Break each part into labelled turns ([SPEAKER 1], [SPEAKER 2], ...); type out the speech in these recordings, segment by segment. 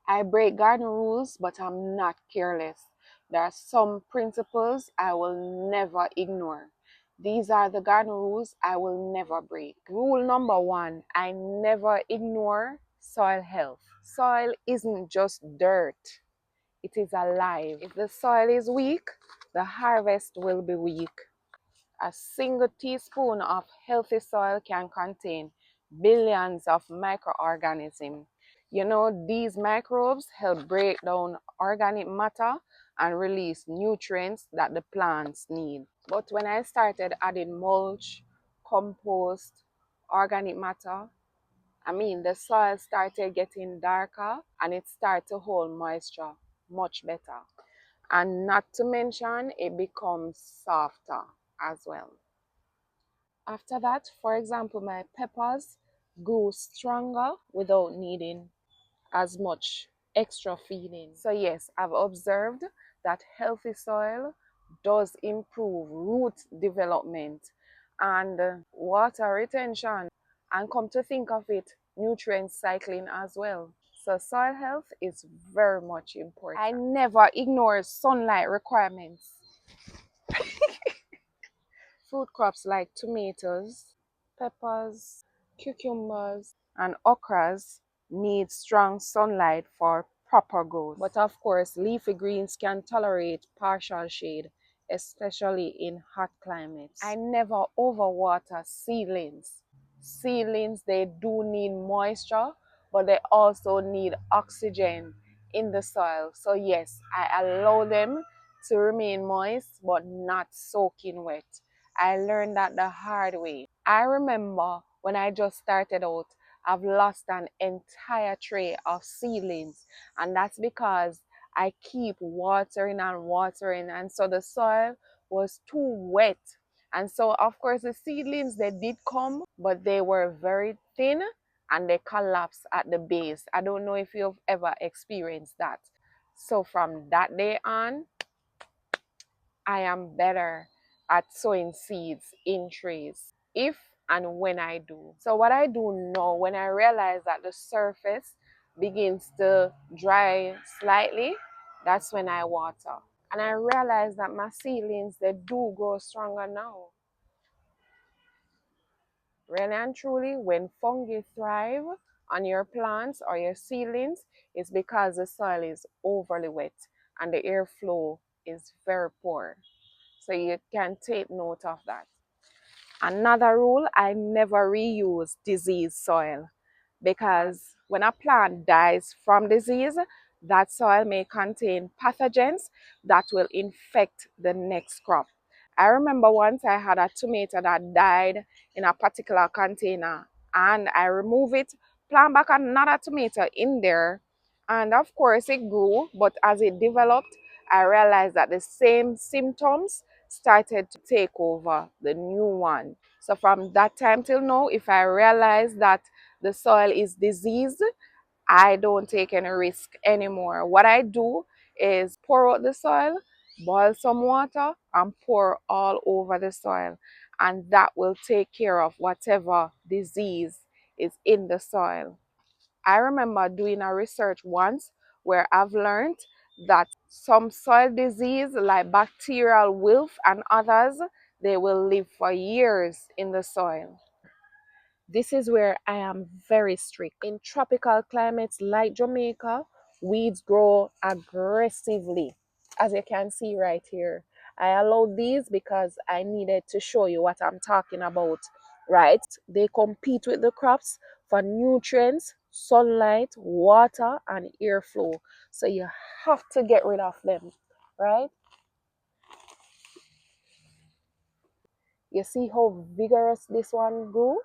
[SPEAKER 1] I break garden rules, but I'm not careless. There are some principles I will never ignore. These are the garden rules I will never break. Rule number one, I never ignore soil health. Soil isn't just dirt, it is alive. If the soil is weak, the harvest will be weak. A single teaspoon of healthy soil can contain billions of microorganisms. You know, these microbes help break down organic matter and release nutrients that the plants need. But when I started adding mulch, compost, organic matter, the soil started getting darker and it started to hold moisture much better. And not to mention, it becomes softer as well. After that, for example, my peppers grew stronger without needing as much extra feeding. So yes, I've observed that healthy soil does improve root development and water retention, and come to think of it, nutrient cycling as well. So soil health is very much important. I never ignore sunlight requirements. Fruit crops like tomatoes, peppers, cucumbers, and okras need strong sunlight for proper growth. But of course, leafy greens can tolerate partial shade, especially in hot climates. I never overwater seedlings. Seedlings, they do need moisture, but they also need oxygen in the soil. So yes, I allow them to remain moist, but not soaking wet. I learned that the hard way. I remember when I just started out, I've lost an entire tray of seedlings, and that's because I keep watering and watering, and so the soil was too wet. And so, of course, the seedlings, they did come, but they were very thin and they collapsed at the base. I don't know if you've ever experienced that. So from that day on, I am better at sowing seeds in trays if and when I do. So what I do now, when I realize that the surface begins to dry slightly, that's when I water. And I realize that my seedlings, they do grow stronger now. Really and truly, when fungi thrive on your plants or your seedlings, it's because the soil is overly wet and the airflow is very poor. So you can take note of that. Another rule, I never reuse diseased soil, because when a plant dies from disease, that soil may contain pathogens that will infect the next crop. I remember once I had a tomato that died in a particular container, and I removed it, plant back another tomato in there, and of course it grew, but as it developed, I realized that the same symptoms started to take over the new one. So from that time till now, if I realize that the soil is diseased, I don't take any risk anymore. What I do is pour out the soil, boil some water, and pour all over the soil. And that will take care of whatever disease is in the soil. I remember doing a research once where I've learned that some soil disease like bacterial wilt and others, they will live for years in the soil. This is where I am very strict. In tropical climates like Jamaica, weeds grow aggressively, as you can see right here. I allowed these because I needed to show you what I'm talking about, right? They compete with the crops for nutrients, sunlight, water, and airflow. So you have to get rid of them, right? You see how vigorous this one grew?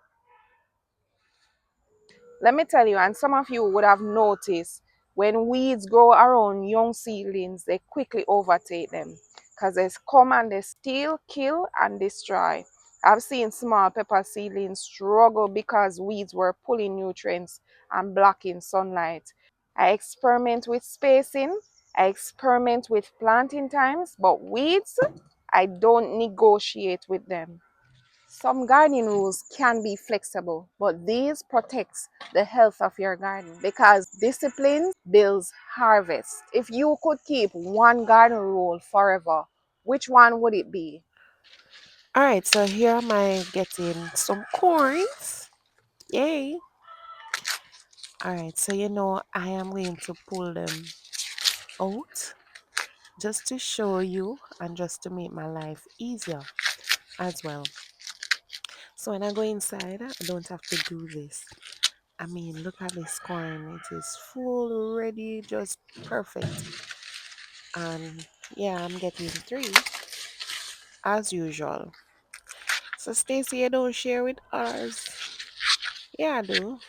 [SPEAKER 1] Let me tell you, and some of you would have noticed, when weeds grow around young seedlings, they quickly overtake them because they come and they steal, kill, and destroy. I've seen small pepper seedlings struggle because weeds were pulling nutrients and blocking sunlight. I experiment with spacing, I experiment with planting times, but weeds, I don't negotiate with them. Some gardening rules can be flexible, but these protects the health of your garden because discipline builds harvest. If you could keep one garden rule forever, which one would it be?
[SPEAKER 2] All right, so here am I getting some corns. Yay. All right, so I am going to pull them out just to show you and just to make my life easier as well. So when I go inside, I don't have to do this. I mean, look at this corn. It is full, ready, just perfect. And yeah, I'm getting three as usual. So Stacy, you don't share with others. Yeah, I do.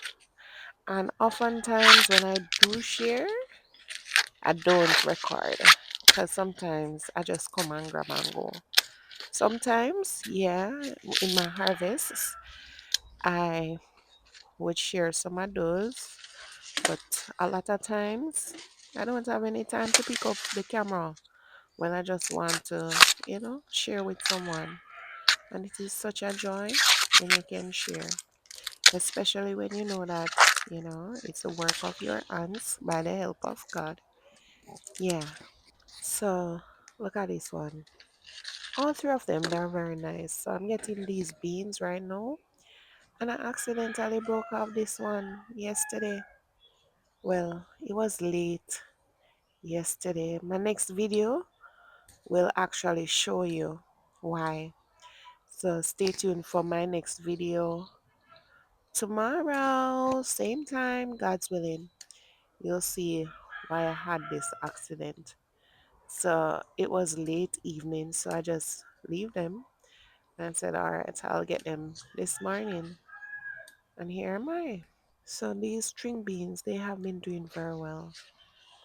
[SPEAKER 2] And oftentimes when I do share, I don't record because sometimes I just come and grab and go. Sometimes, yeah, in my harvests, I would share some of those, but a lot of times I don't have any time to pick up the camera when I just want to, share with someone. And it is such a joy when you can share, especially when you know that, it's the work of your hands by the help of God. Yeah. So look at this one. All three of them, they're very nice. So I'm getting these beans right now. And I accidentally broke off this one yesterday. Well, it was late yesterday. My next video will actually show you why. So stay tuned for my next video tomorrow, same time, God's willing. You'll see why I had this accident. So it was late evening, so I just leave them and said, all right, I'll get them this morning. And here am I. So these string beans, they have been doing very well.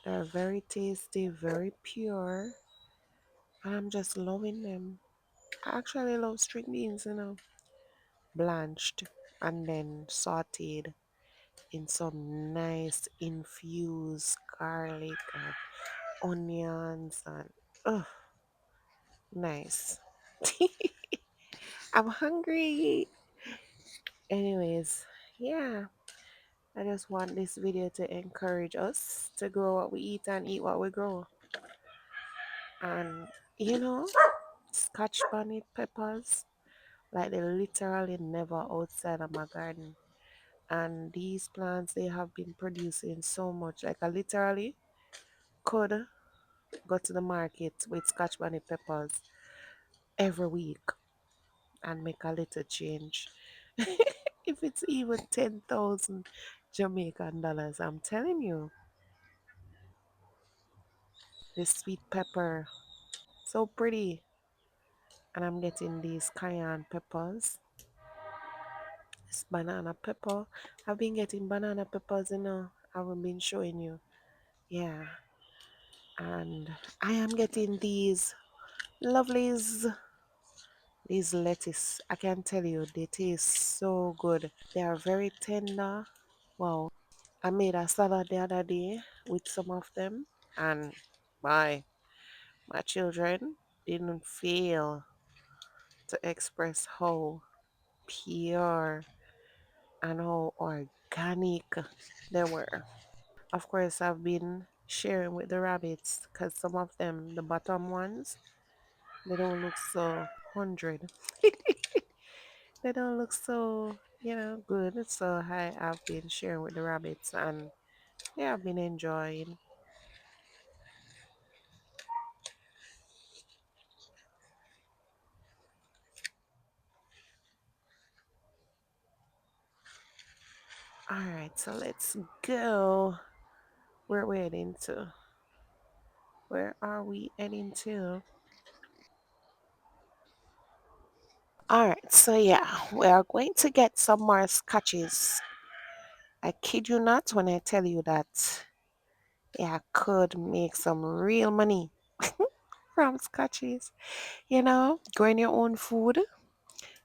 [SPEAKER 2] They're very tasty, very pure, and I'm just loving them. I actually love string beans, blanched and then sauteed in some nice infused garlic and onions and nice. I'm hungry. Anyways, yeah, I just want this video to encourage us to grow what we eat and eat what we grow. And scotch bonnet peppers, like they literally never outside of my garden. And these plants, they have been producing so much. Like I literally could go to the market with scotch bonnet peppers every week and make a little change. If it's even 10,000 Jamaican dollars, I'm telling you, this sweet pepper, so pretty. And I'm getting these cayenne peppers, this banana pepper. I've been getting banana peppers, I've been showing you. Yeah. And I am getting lovelies, these lettuce. I can tell you, they taste so good. They are very tender. Wow. I made a salad the other day with some of them, and my children didn't fail to express how pure and how organic they were. Of course, I've been sharing with the rabbits because some of them, the bottom ones, they don't look so 100. They don't look so, good. So I've been sharing with the rabbits and they have been enjoying. All right, so let's go. Where we're heading to? Where are we heading to? All right, so yeah, we are going to get some more scotches. I kid you not when I tell you that, yeah, I could make some real money from scotches. Growing your own food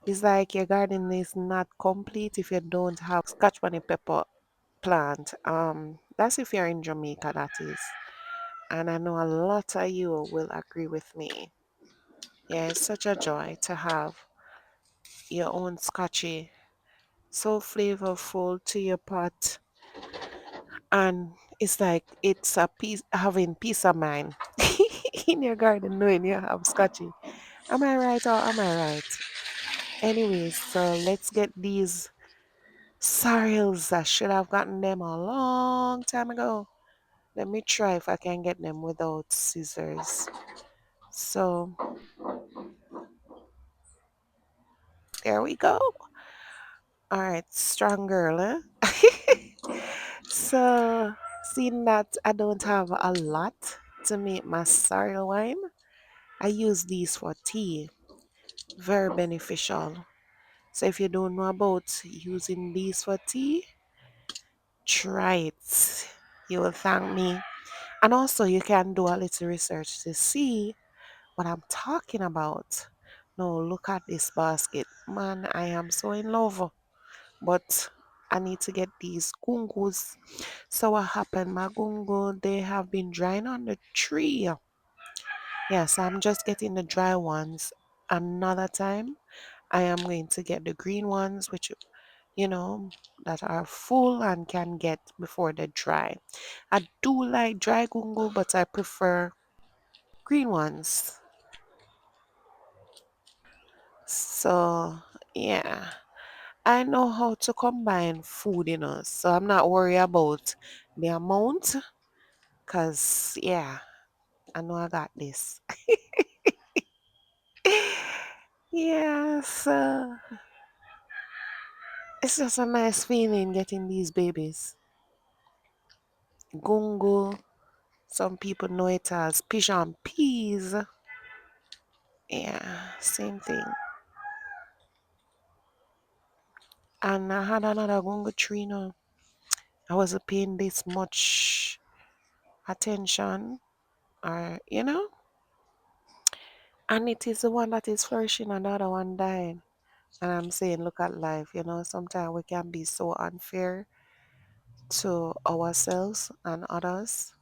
[SPEAKER 2] is like your garden is not complete if you don't have scotch bonnet pepper plant. That's if you're in Jamaica, that is. And I know a lot of you will agree with me. Yeah, it's such a joy to have your own scotchy. So flavorful to your pot. And it's like it's a peace having peace of mind in your garden knowing you have scotchy. Am I right or am I right? Anyways, so let's get these sorrels. I should have gotten them a long time ago. Let me try if I can get them without scissors. So there we go. All right, strong girl, huh? So seeing that I don't have a lot to make my sorrel wine, I use these for tea. Very beneficial. So if you don't know about using these for tea, try it. You will thank me. And also you can do a little research to see what I'm talking about. No, look at this basket. Man, I am so in love. But I need to get these gungus. So what happened? My gungo, they have been drying on the tree. Yes, I'm just getting the dry ones. Another time, I am going to get the green ones, which, you know, that are full and can get before they dry. I do like dry gungo, but I prefer green ones. So, yeah, I know how to combine food, so I'm not worried about the amount because, yeah, I know I got this. Yeah, so it's just a nice feeling getting these babies. Gungo, some people know it as pigeon peas. Yeah, same thing. And I had another gungo tree now. I wasn't paying this much attention, or and it is the one that is flourishing and the other one died. And I'm saying, look at life, sometimes we can be so unfair to ourselves and others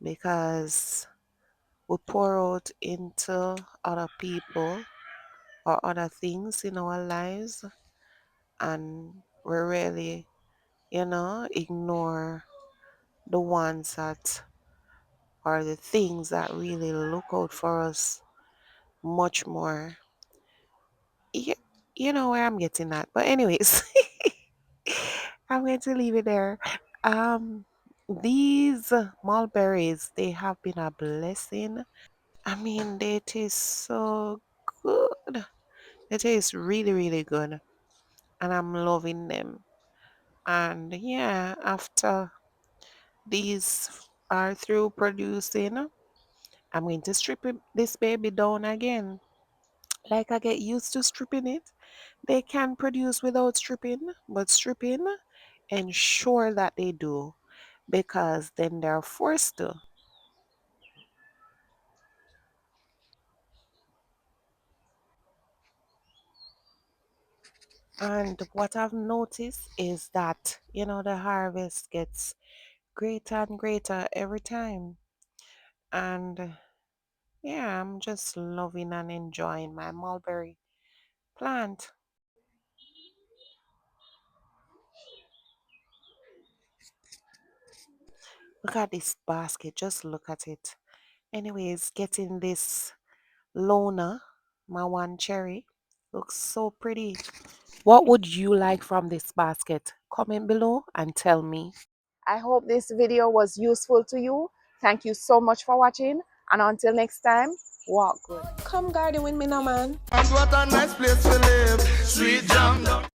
[SPEAKER 2] because we pour out into other people or other things in our lives and we really, ignore the ones that are the things that really look out for us much more. You, you know where I'm getting at. But anyways, I'm going to leave it there. Um, these mulberries, they have been a blessing. I mean, they taste so good. They taste really, really good. And I'm loving them. And yeah, after these are through producing, I'm going to this baby down again. Like I get used to stripping it. They can produce without stripping, but stripping ensure that they do because then they're forced to. And what I've noticed is that, the harvest gets greater and greater every time. And yeah, I'm just loving and enjoying my mulberry plant. Look at this basket, just look at it. Anyways, getting this Lona, my one cherry, looks so pretty. What would you like from this basket? Comment below and tell me.
[SPEAKER 1] I hope this video was useful to you. Thank you so much for watching. And until next time, walk good. Come garden with me now, man.
[SPEAKER 3] And what a nice place to live. Sweet jam.